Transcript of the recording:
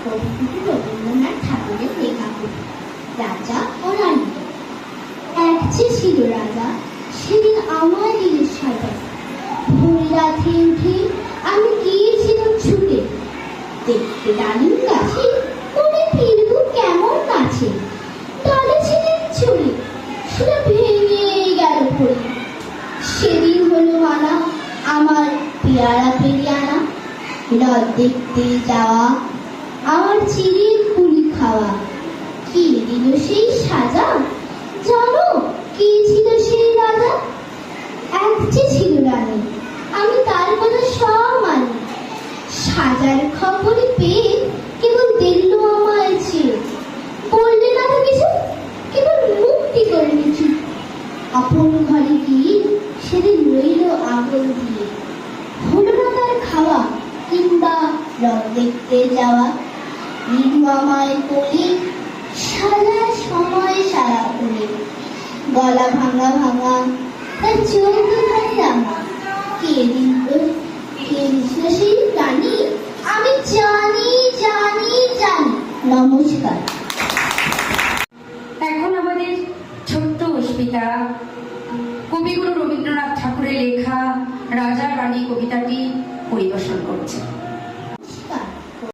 কবিগুরু রবীন্দ্রনাথ ঠাকুরের লেখা কবি রাজা ও রানী। এক যে ছিল রাজা, সেদিন আমার দিনের সাজা। ভোর রাতে উঠে আমি গিয়েছিলাম ছুটে, দেখতে রানীর কাছে মনে ফিরব কেমন কাছে। ডালে ছিলেন চুরি, সেটা ভেঙে গেল পড়ে। সেদিন হলো মানা আমার পেয়ারা পেরিয়ে আনা, রথ দেখতে যাওয়া, আমার চিড়ের পুলি খাওয়া। কি দিল সেই সাজা, জানো কে ছিল সেই রাজা? এক যে ছিল রানী, আমি তার কথা সব মানি। সাজার খবর পেয়ে কেবল দিল আমায় চেয়ে, বললে না তো কিছু, কেবল মুক্তি করে নিচু। আপন ঘরে গিয়ে সেদিন রইল আগুন দিয়ে, হলো না তার খাওয়া কিংবা রথ দেখতে যাওয়া। নীলু আমায় কোলে সারা সময় সারা করে, গলা ভাঙা ভাঙা তার চোখ দুধারে রাঙা। কে দিল সেই প্রাণী আমি জানি জানি জানি। নমস্কার। এখন আমাদের ছোট্ট অস্মিতা কবিগুরু রবীন্দ্রনাথ ঠাকুরের লেখা রাজা রানী কবিতাটি পরিবেশন করছে।